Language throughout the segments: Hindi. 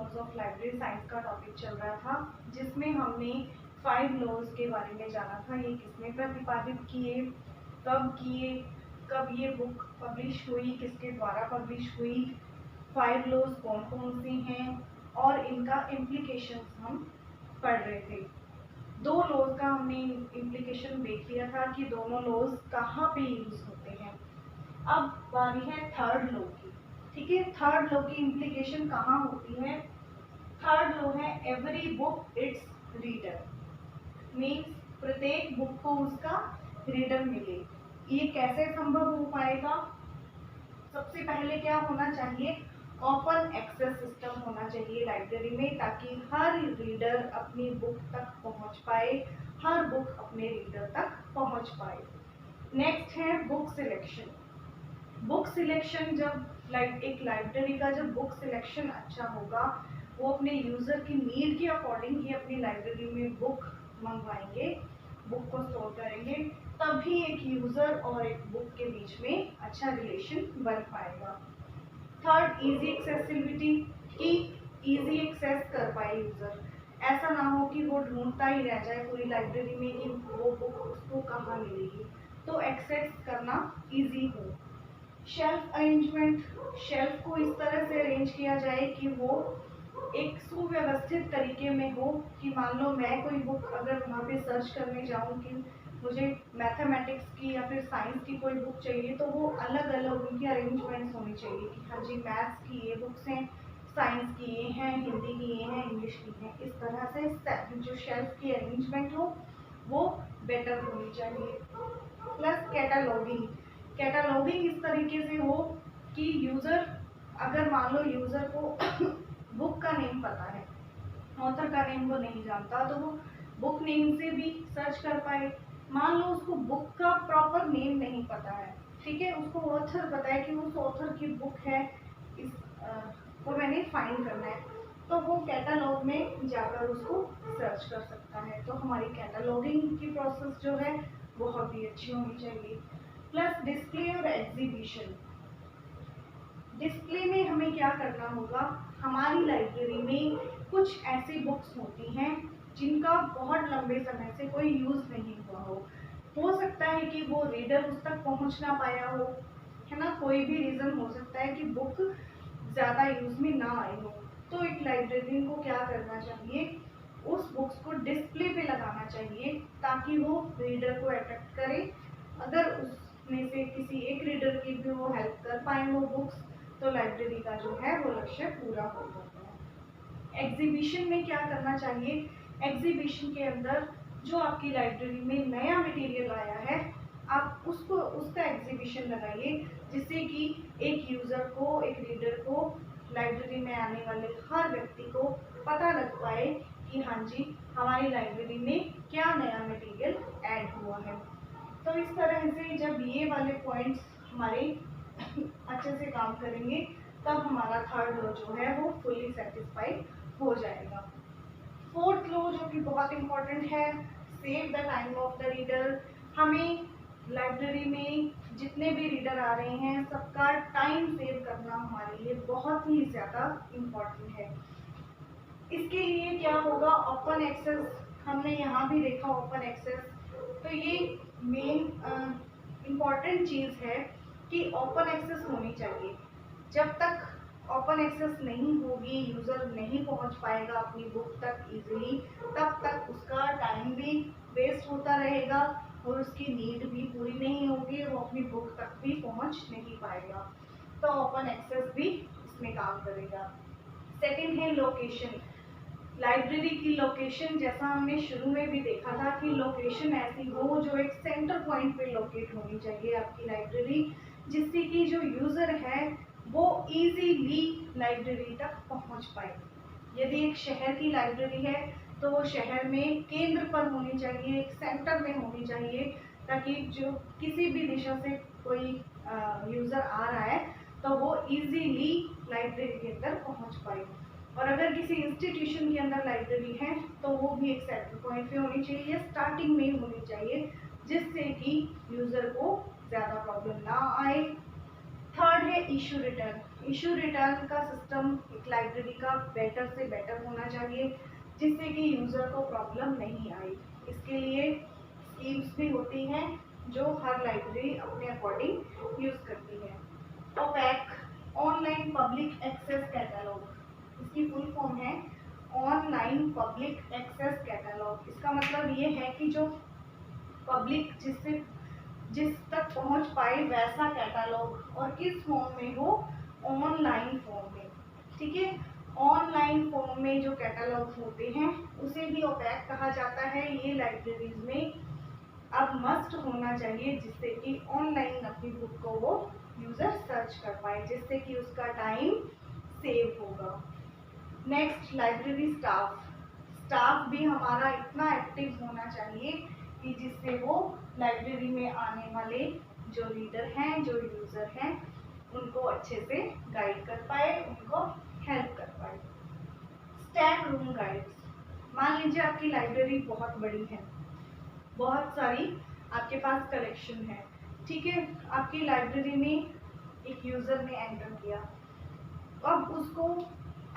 लॉज ऑफ लाइब्रेरी साइंस का टॉपिक चल रहा था, जिसमें हमने 5 लॉज के बारे में जाना था। ये किसने प्रतिपादित किए, कब ये बुक पब्लिश हुई, किसके द्वारा पब्लिश हुई, 5 लॉज कौन कौन से हैं और इनका इम्प्लीकेशंस हम पढ़ रहे थे। 2 लॉज का हमने इम्प्लीकेशन देख लिया था कि दोनों लॉज कहाँ पे यूज होते हैं। अब बारी है थर्ड लॉ की। ठीक है, थर्ड लॉ की इम्प्लीकेशन कहाँ होती है। थर्ड लॉ है every book it's reader, means प्रत्येक बुक को उसका रीडर मिले। ये कैसे संभव हो पाएगा। सबसे पहले क्या होना चाहिए, ओपन एक्सेस सिस्टम होना चाहिए लाइब्रेरी में, ताकि हर रीडर अपनी बुक तक पहुंच पाए, हर बुक अपने रीडर तक पहुंच पाए। नेक्स्ट है बुक सिलेक्शन। बुक सिलेक्शन जब एक लाइब्रेरी का जब बुक सिलेक्शन अच्छा होगा, वो अपने यूजर की नीड के अकॉर्डिंग ही अपनी लाइब्रेरी में बुक मंगवाएंगे, बुक को स्टोर करेंगे, तभी एक यूजर और एक बुक के बीच में अच्छा रिलेशन बन पाएगा। थर्ड, इजी एक्सेसिबिलिटी, कि इजी एक्सेस कर पाए यूजर। ऐसा ना हो कि वो ढूंढता ही रह जाए पूरी लाइब्रेरी में कि वो बुक उसको कहाँ मिलेगी, तो एक्सेस करना इजी हो। शेल्फ अरेंजमेंट, शेल्फ को इस तरह से अरेंज किया जाए कि वो एक सुव्यवस्थित तरीके में हो, कि मान लो मैं कोई बुक अगर वहाँ पे सर्च करने जाऊँ कि मुझे मैथमेटिक्स की या फिर साइंस की कोई बुक चाहिए, तो वो अलग अलग उनकी अरेंजमेंट्स होनी चाहिए कि हाँ जी मैथ्स की ये बुक्स हैं, साइंस की ये हैं, हिंदी की ये हैं, इंग्लिश की हैं। इस तरह से जो शेल्फ की अरेंजमेंट हो वो बेटर होनी चाहिए। प्लस कैटलॉगिंग, कैटलॉगिंग इस तरीके से हो कि यूज़र, अगर मान लो यूज़र को बुक का नेम पता है, ऑथर का नेम वो नहीं जानता, तो वो बुक नेम से भी सर्च कर पाए। मान लो उसको बुक का प्रॉपर नेम नहीं पता है, ठीक है, उसको ऑथर पता है कि उस ऑथर की बुक है, इस को मैंने फाइंड करना है, तो वो कैटलॉग में जाकर उसको सर्च कर सकता है। तो हमारी कैटलॉगिंग की प्रोसेस जो है बहुत ही अच्छी होनी चाहिए। प्लस डिस्प्ले और एग्जीबिशन। डिस्प्ले में हमें क्या करना होगा, हमारी लाइब्रेरी में कुछ ऐसी बुक्स होती हैं जिनका बहुत लंबे समय से कोई यूज़ नहीं हुआ हो सकता है कि वो रीडर उस तक पहुंच ना पाया हो, है ना, कोई भी रीज़न हो सकता है कि बुक ज़्यादा यूज़ में ना आई हो। तो एक लाइब्रेरियन को क्या करना चाहिए, उस बुक्स को डिस्प्ले पे लगाना चाहिए ताकि वो रीडर को अट्रैक्ट करे। अगर उसमें से किसी एक रीडर की भी वो हेल्प कर पाए वो बुक्स, तो लाइब्रेरी का जो है वो लक्ष्य पूरा हो जाता है। एग्जीबिशन में क्या करना चाहिए, एग्जीबिशन के अंदर जो आपकी लाइब्रेरी में नया मटेरियल आया है, आप उसका एग्जीबिशन लगाइए, जिससे कि एक यूज़र को, एक रीडर को, लाइब्रेरी में आने वाले हर व्यक्ति को पता लग पाए कि हाँ जी हमारी लाइब्रेरी में क्या नया मटेरियल ऐड हुआ है। तो इस तरह से जब ये वाले पॉइंट्स हमारे अच्छे से काम करेंगे, तब हमारा थर्ड लॉ जो है वो फुल्ली सेटिस्फाइड हो जाएगा। फोर्थ लॉ जो कि बहुत इंपॉर्टेंट है, save the time of the reader. हमें लाइब्रेरी में जितने भी रीडर आ रहे हैं सबका टाइम सेव करना हमारे लिए बहुत ही ज़्यादा इम्पॉर्टेंट है। इसके लिए क्या होगा, ओपन एक्सेस, हमने यहाँ भी देखा ओपन एक्सेस, तो ये मेन इम्पॉर्टेंट चीज़ है कि ओपन एक्सेस होनी चाहिए। जब तक ओपन एक्सेस नहीं होगी, यूज़र नहीं पहुंच पाएगा अपनी बुक तक इजीली, तब तक उसका टाइम भी वेस्ट होता रहेगा और उसकी नीड भी पूरी नहीं होगी, वो अपनी बुक तक भी पहुंच नहीं पाएगा। तो ओपन एक्सेस भी इसमें काम करेगा। सेकंड है लोकेशन। लाइब्रेरी की लोकेशन, जैसा हमने शुरू में भी देखा था कि लोकेशन ऐसी हो जो एक सेंटर पॉइंट पे लोकेट होनी चाहिए आपकी लाइब्रेरी, जिससे कि जो यूज़र है वो इजीली लाइब्रेरी तक पहुंच पाए। यदि एक शहर की लाइब्रेरी है तो वो शहर में केंद्र पर होनी चाहिए, एक सेंटर में होनी चाहिए, ताकि जो किसी भी दिशा से कोई यूज़र आ रहा है तो वो इजीली लाइब्रेरी के अंदर पहुंच पाए। और अगर किसी इंस्टीट्यूशन के अंदर लाइब्रेरी है तो वो भी एक सेंटर पॉइंट पे होनी चाहिए, स्टार्टिंग में ही होनी चाहिए, जिससे कि यूज़र को ज़्यादा प्रॉब्लम ना आए। थर्ड है इशू रिटर्न। इशू रिटर्न का सिस्टम एक लाइब्रेरी का बेटर से बेटर होना चाहिए, जिससे कि यूज़र को प्रॉब्लम नहीं आए। इसके लिए स्कीम्स भी होती हैं जो हर लाइब्रेरी अपने अकॉर्डिंग यूज़ करती है। OPAC, online public access catalogue, इसकी फुल फॉर्म है ऑनलाइन पब्लिक एक्सेस कैटलॉग। इसका मतलब ये है कि जो पब्लिक जिस तक पहुंच पाए वैसा कैटलॉग, और किस फॉर्म में हो, ऑनलाइन फॉर्म में। ठीक है, ऑनलाइन फॉर्म में जो कैटलॉग होते हैं उसे भी ओपैक कहा जाता है। ये लाइब्रेरीज में अब मस्ट होना चाहिए, जिससे कि ऑनलाइन अपनी बुक को वो यूजर सर्च कर पाए, जिससे कि उसका टाइम सेव होगा। Next, library staff. स्टाफ भी हमारा इतना एक्टिव होना चाहिए कि जिससे वो लाइब्रेरी में आने वाले जो रीडर हैं, जो यूज़र हैं, उनको अच्छे से गाइड कर पाए, उनको हेल्प कर पाए। स्टैक रूम गाइड्स, मान लीजिए आपकी लाइब्रेरी बहुत बड़ी है, बहुत सारी आपके पास कलेक्शन है। ठीक है, आपकी लाइब्रेरी में एक यूज़र ने एंटर किया, अब उसको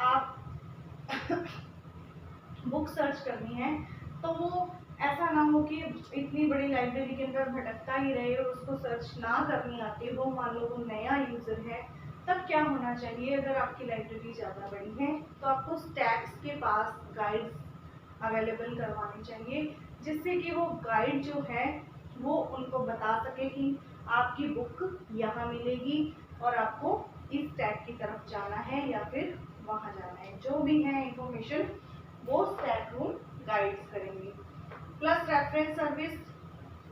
आप बुक सर्च करनी है, तो वो ऐसा ना हो कि इतनी बड़ी लाइब्रेरी के अंदर भटकता ही रहे और उसको सर्च ना करनी आती हो। मान लो वो नया यूज़र है, तब क्या होना चाहिए, अगर आपकी लाइब्रेरी ज़्यादा बड़ी है तो आपको स्टैक्स के पास गाइड्स अवेलेबल करवानी चाहिए, जिससे कि वो गाइड जो है वो उनको बता सके कि आपकी बुक यहाँ मिलेगी और आपको इस टैग की तरफ जाना है या फिर वहाँ जाना है। जो भी है इंफॉर्मेशन वो स्टैक रूम गाइड्स करेंगे। प्लस रेफरेंस सर्विस,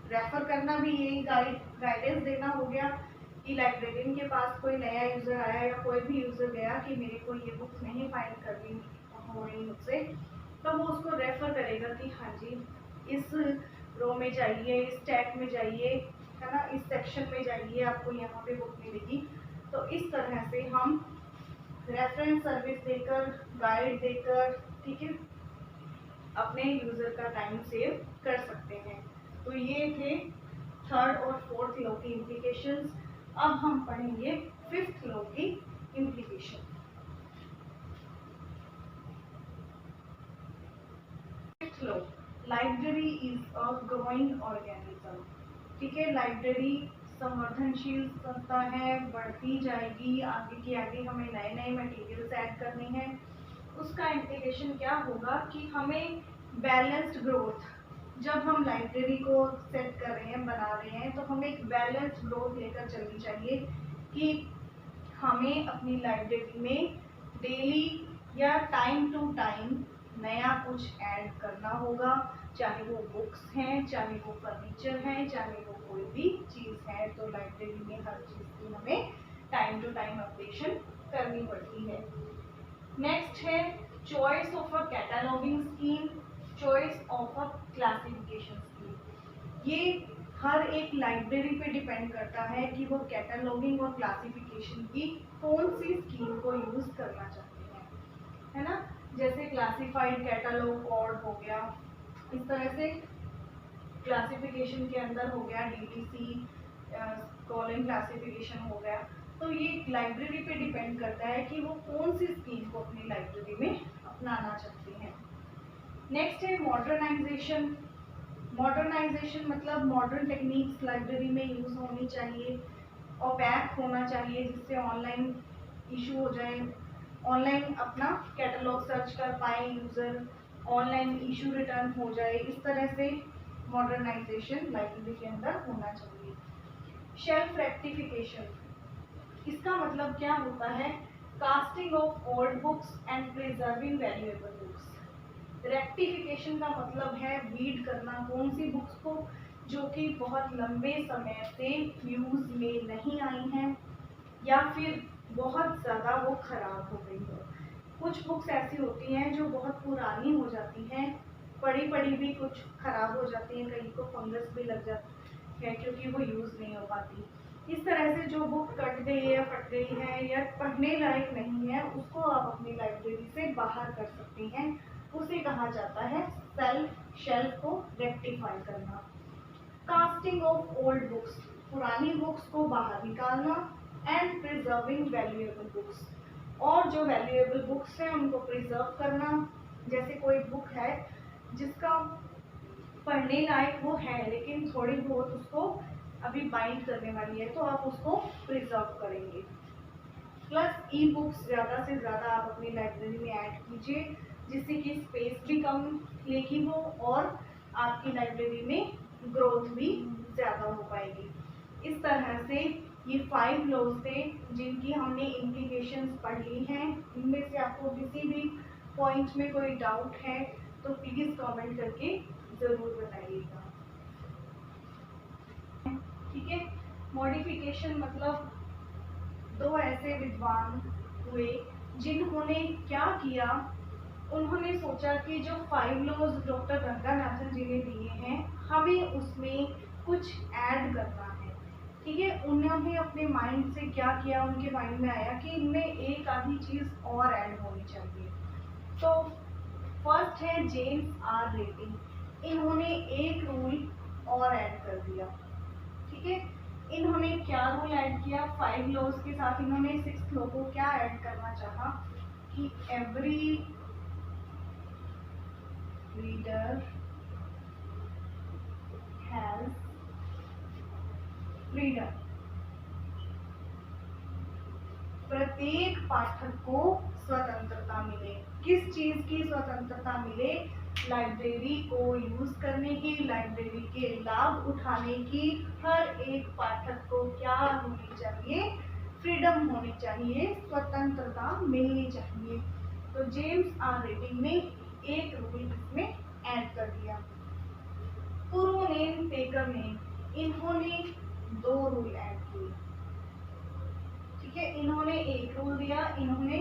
रेफर करना भी यही गाइडेंस देना हो गया कि लाइब्रेरियन के पास कोई नया यूज़र आया या कोई भी यूज़र गया कि मेरे को ये बुक नहीं फाइंड करनी हो रही मुझसे, तो वो उसको रेफर करेगा कि हाँ जी इस रो में जाइए, इस टैग में जाइए, है ना, इस सेक्शन में जाइए, आपको यहाँ पे बुक मिलेगी। तो इस तरह से हम रेफरेंस सर्विस देकर, गाइड देकर, ठीक है, अपने यूज़र का टाइम सेव कर सकते हैं। तो ये थे थर्ड और फोर्थ लॉ की इम्प्लीकेशंस। अब हम पढ़ेंगे फिफ्थ लॉ की implication. Fifth law, library is a growing organism. ठीक है, लाइब्रेरी संवर्धनशील संस्था है, बढ़ती जाएगी, आगे के आगे हमें नए नए मटेरियल्स ऐड करने हैं। उसका इम्प्लीकेशन क्या होगा कि हमें बैलेंस्ड ग्रोथ, जब हम लाइब्रेरी को सेट कर रहे हैं, बना रहे हैं, तो हमें एक बैलेंस्ड ग्रोथ लेकर चलनी चाहिए कि हमें अपनी लाइब्रेरी में डेली या टाइम टू टाइम नया कुछ ऐड करना होगा, चाहे वो बुक्स हैं, चाहे वो फर्नीचर हैं, चाहे वो कोई भी चीज़ है। तो लाइब्रेरी में हर चीज़ की हमें टाइम टू टाइम अपडेशन करनी पड़ती है। नेक्स्ट है choice of a cataloguing scheme, choice of a classification scheme. ये हर एक लाइब्रेरी पे डिपेंड करता है कि वो कैटलॉगिंग और क्लासिफिकेशन की कौन सी स्कीम को यूज़ करना चाहते हैं, है ना। जैसे क्लासिफाइड कैटलॉग ऑर्ड हो गया, इस तरह से क्लासिफिकेशन के अंदर हो गया DTC, कॉलिंग क्लासिफिकेशन हो गया। तो ये लाइब्रेरी पे डिपेंड करता है कि वो कौन सी स्कीम को अपनी लाइब्रेरी में अपनाना चाहती हैं। नेक्स्ट है मॉडर्नाइजेशन। मॉडर्नाइजेशन मतलब मॉडर्न टेक्निक्स लाइब्रेरी में यूज़ होनी चाहिए, ओपैक होना चाहिए, जिससे ऑनलाइन इशू हो जाए, ऑनलाइन अपना कैटलॉग सर्च कर पाए यूज़र, ऑनलाइन इशू रिटर्न हो जाए। इस तरह से मॉडर्नाइजेशन लाइब्रेरी के अंदर होना चाहिए। शेल्फ रेक्टिफिकेशन, इसका मतलब क्या होता है, casting of old books and preserving valuable books. Rectification का मतलब है वीड करना कौन सी बुक्स को जो कि बहुत लंबे समय से यूज में नहीं आई हैं या फिर बहुत ज़्यादा वो खराब हो गई हो। कुछ बुक्स ऐसी होती हैं जो बहुत पुरानी हो जाती हैं, पढ़ी पढ़ी भी कुछ खराब हो जाती हैं, कहीं को फंगस भी लग जाती है क्योंकि वो यूज़ नहीं हो पाती। इस तरह से जो बुक कट गई है, फट गई है या पढ़ने लायक नहीं है, उसको आप अपनी लाइब्रेरी से बाहर कर सकती हैं। उसे कहा जाता है शेल्फ को रेक्टिफाई करना। कास्टिंग ऑफ ओल्ड बुक्स, पुरानी बुक्स को बाहर निकालना एंड प्रिजर्विंग वैल्यूएबल बुक्स। और जो वैल्यूएबल बुक्स हैं उनको प्रिजर्व करना, जैसे कोई बुक है जिसका पढ़ने लायक वो है लेकिन थोड़ी बहुत उसको अभी बाइंड करने वाली है, तो आप उसको प्रिजर्व करेंगे। प्लस ई बुक्स ज़्यादा से ज़्यादा आप अपनी लाइब्रेरी में ऐड कीजिए, जिससे कि स्पेस भी कम लेगी वो और आपकी लाइब्रेरी में ग्रोथ भी ज़्यादा हो पाएगी। इस तरह से ये 5 लॉज थे जिनकी हमने इम्प्लीकेशंस पढ़ ली हैं। इनमें से आपको किसी भी पॉइंट में कोई डाउट है तो प्लीज़ कमेंट करके ज़रूर बताइएगा। ठीक है, मॉडिफिकेशन मतलब दो ऐसे विद्वान हुए जिन्होंने क्या किया, उन्होंने सोचा कि जो 5 लॉज डॉक्टर रंगानाथन जी ने दिए हैं हमें उसमें कुछ ऐड करना है। ठीक है, उन्होंने अपने माइंड से क्या किया, उनके माइंड में आया कि इनमें एक आधी चीज़ और ऐड होनी चाहिए। तो फर्स्ट है जेम्स आर रेटिंग। इन्होंने एक रूल और ऐड कर दिया। ठीक है, इन्होंने क्या रूल ऐड किया, 5 लॉज के साथ इन्होंने 6th लॉ को क्या ऐड करना चाहा कि एवरी रीडर हैज फ्रीडम। प्रत्येक पाठक को स्वतंत्रता मिले। किस चीज की स्वतंत्रता मिले? लाइब्रेरी को यूज करने की, लाइब्रेरी के लाभ उठाने की। हर एक पाठक को क्या होनी चाहिए? फ्रीडम होनी चाहिए, स्वतंत्रता मिलनी चाहिए। तो जेम्स आर रेटिंग ने एक रूल इसमें ऐड कर दिया। पुरोनेन पेकर ने, इन्होंने 2 रूल ऐड किए। ठीक है, इन्होंने एक रूल दिया, इन्होंने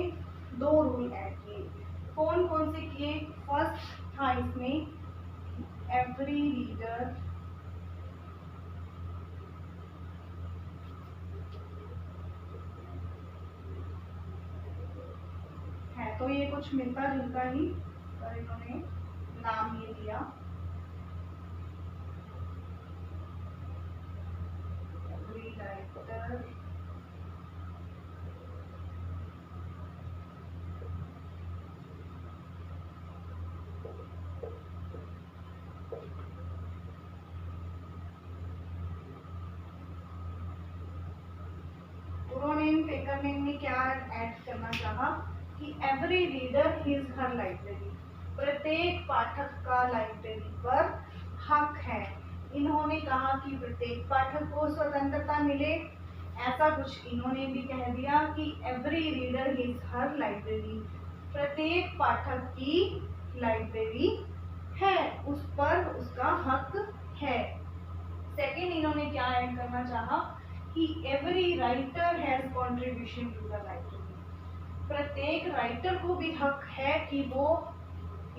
2 रूल ऐड किए। कौन कौन से किए? फर्स्ट था इसमें एवरी रीडर है, तो ये कुछ मिलता जुलता ही, पर इन्होंने नाम ये दिया एवरी राइटर ने क्या ऐड करना चाहा कि every reader is her library. प्रत्येक पाठक का लाइब्रेरी पर हक है। इन्होंने कहा कि प्रत्येक पाठक को स्वतंत्रता मिले, ऐसा कुछ इन्होंने भी कह दिया कि every reader is her library. प्रत्येक पाठक की लाइब्रेरी है, उस पर उसका हक है। सेकेंड इन्होंने क्या ऐड करना चाहा कि every writer has contribution to the library. प्रत्येक राइटर को भी हक है कि वो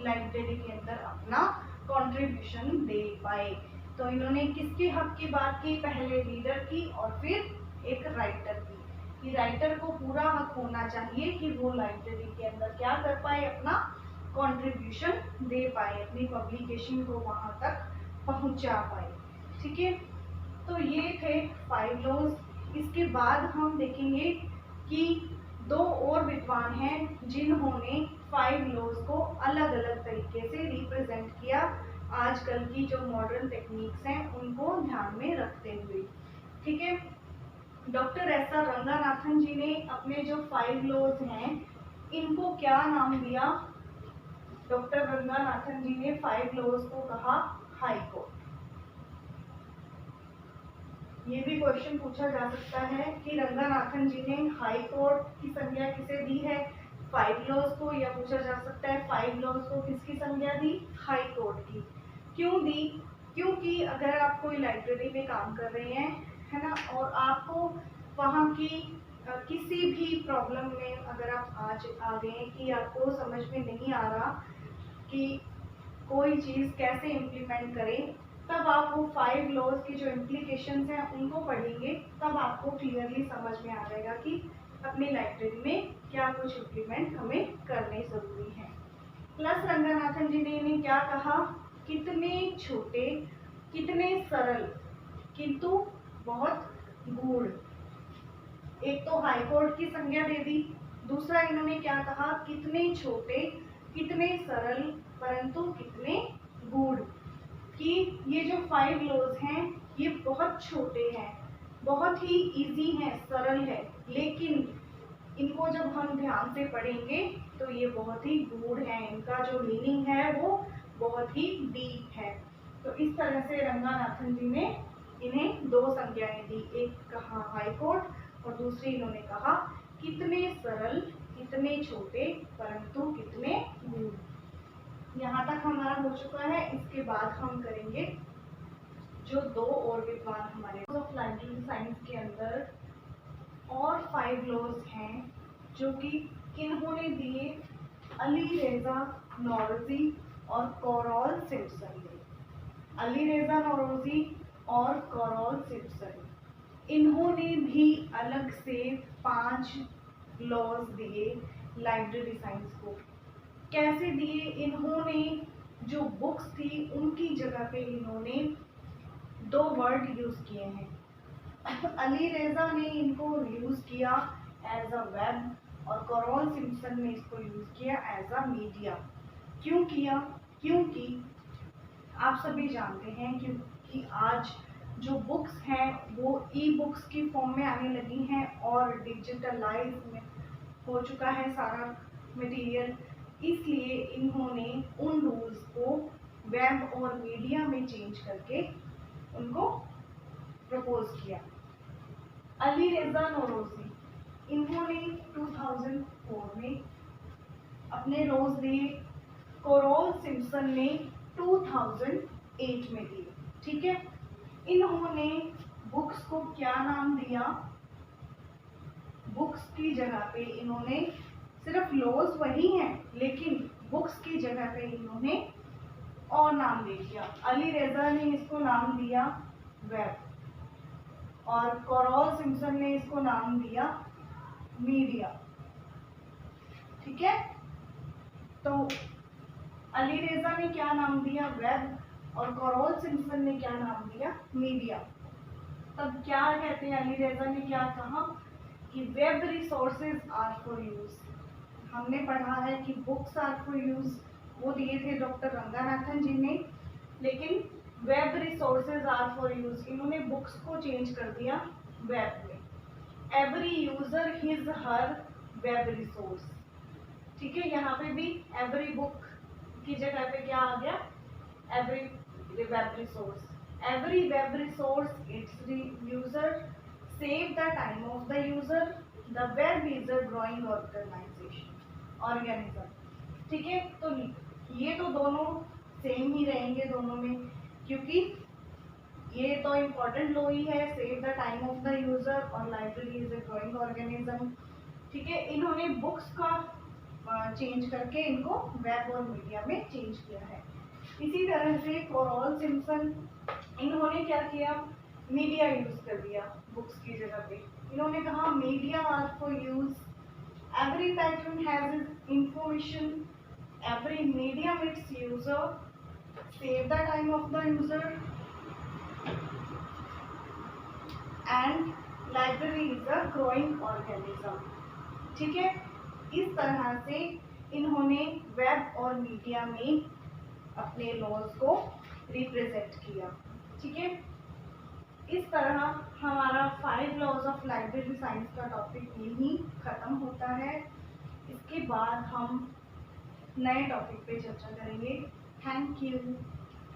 लाइब्रेरी के अंदर अपना कंट्रीब्यूशन दे पाए। तो इन्होंने किसके हक की बात की? पहले रीडर की और फिर एक राइटर की, कि राइटर को पूरा हक होना चाहिए कि वो लाइब्रेरी के अंदर क्या कर पाए, अपना कंट्रीब्यूशन दे पाए, अपनी पब्लिकेशन को वहां तक पहुंचा पाए। ठीक है, तो ये थे 5 लॉज। इसके बाद हम देखेंगे कि 2 और विद्वान हैं जिन्होंने 5 लॉज को अलग अलग तरीके से रिप्रेजेंट किया, आजकल की जो मॉडर्न टेक्निक्स हैं उनको ध्यान में रखते हुए। ठीक है, doctor S R Ranganathan ji ने अपने जो 5 लॉज हैं इनको क्या नाम दिया? डॉक्टर रंगानाथन जी ने 5 लॉज को कहा हाई कोर्ट। ये भी क्वेश्चन पूछा जा सकता है कि रंगानाथन जी ने हाई कोर्ट की संज्ञा किसे दी है? 5 लॉज को। या पूछा जा सकता है 5 लॉज को किसकी संज्ञा दी? हाई कोर्ट की। क्यों दी? क्योंकि अगर आप कोई लाइब्रेरी में काम कर रहे हैं, है ना, और आपको वहाँ की किसी भी प्रॉब्लम में अगर आप आज आ गए कि आपको समझ में नहीं आ रहा कि कोई चीज़ कैसे इम्प्लीमेंट करें, तब आप वो 5 लॉज की जो इम्प्लीकेशंस हैं उनको पढ़ेंगे, तब आपको क्लियरली समझ में आ जाएगा कि अपनी लाइब्रेरी में क्या कुछ इम्प्लीमेंट हमें करने ज़रूरी हैं। प्लस रंगानाथन जी ने इन्हें क्या कहा? कितने छोटे, कितने सरल, किंतु बहुत गूढ़। एक तो हाई कोर्ट की संज्ञा दे दी, दूसरा इन्होंने क्या कहा, कितने छोटे, कितने सरल, परंतु कितने गूढ़। कि ये जो 5 लॉज हैं ये बहुत छोटे हैं, बहुत ही इजी हैं, सरल है, लेकिन इनको जब हम ध्यान से पढ़ेंगे तो ये बहुत ही गूढ़ है, इनका जो मीनिंग है वो बहुत ही डीप है। तो इस तरह से रंगानाथन जी ने इन्हें 2 संज्ञाएं दी, एक कहा हाई कोर्ट और दूसरी इन्होंने कहा कितने सरल, कितने छोटे, परंतु कितने गूढ़। यहाँ तक हमारा हो चुका है। इसके बाद हम करेंगे जो 2 और विद्वान हमारे ऑफ लाइब्रेरी साइंस के अंदर और 5 लॉज हैं जो कि किन्होंने दिए, अली रेजा नौरोजी और कोरल सिम्पसन ने। अली रेजा नौरोजी और कोरल सिम्पसन, इन्होंने भी अलग से 5 लॉज दिए लाइब्रेरी साइंस को। कैसे दिए? इन्होंने जो बुक्स थी उनकी जगह पे इन्होंने 2 वर्ड यूज किए हैं। अली रेजा ने इनको यूज किया एज अ वेब और कोरल सिम्पसन ने इसको यूज किया एज अ मीडिया। क्यों किया? क्योंकि आप सभी जानते हैं क्योंकि आज जो बुक्स हैं वो ई बुक्स की फॉर्म में आने लगी हैं और डिजिटलाइज में हो चुका है सारा मटेरियल, इसलिए इन्होंने उन रूल्स को वेब और मीडिया में चेंज करके उनको प्रपोज किया। अली रेजा नौरोजी, इन्होंने 2004 में अपने लॉज दिए, कोरल सिम्पसन ने 2008 में दिए। ठीक है, इन्होंने बुक्स को क्या नाम दिया? बुक्स की जगह पे इन्होंने सिर्फ लॉज वही हैं, लेकिन बुक्स की जगह पे इन्होंने और नाम दे दिया। अली रेजा ने इसको नाम दिया वेब और कोरल सिम्पसन ने इसको नाम दिया मीडिया। ठीक है, तो अली रेजा ने क्या नाम दिया? वेब और कोरल सिम्पसन ने क्या नाम दिया? मीडिया। तब क्या कहते हैं, अली रेजा ने क्या कहा कि web resources are for use. हमने पढ़ा है कि बुक्स आर फॉर यूज, वो दिए थे डॉक्टर रंगानाथन जी ने, लेकिन web resources are for use, इन्होंने बुक्स को चेंज कर दिया वेब में। Every user his her web resource. ठीक है, यहाँ पे भी एवरी बुक की जगह पे क्या आ गया? Every web resource. Every web resource it's user save the time of the user, the web is a growing organism। ठीक है, तो ये तो दोनों सेम ही रहेंगे दोनों में, क्योंकि ये तो इम्पोर्टेंट लॉ ही है, save the time of the user और library is a growing organism. ठीक है, इन्होंने बुक्स का चेंज करके इनको वेब और मीडिया में चेंज किया है। इसी तरह से कोरल सिम्पसन, इन्होंने क्या किया? मीडिया यूज कर दिया बुक्स की जगह पे। इन्होंने कहा media are for use, every pattern has its information, every medium its user, save the time of the user and library is a growing organism. ठीक है, इस तरह से इन्होंने वेब और मीडिया में अपने लॉज को रिप्रेजेंट किया। ठीक है, इस तरह हमारा 5 लॉज ऑफ लाइब्रेरी साइंस का टॉपिक यहीं खत्म होता है। इसके बाद हम नए टॉपिक पे चर्चा करेंगे। Thank you.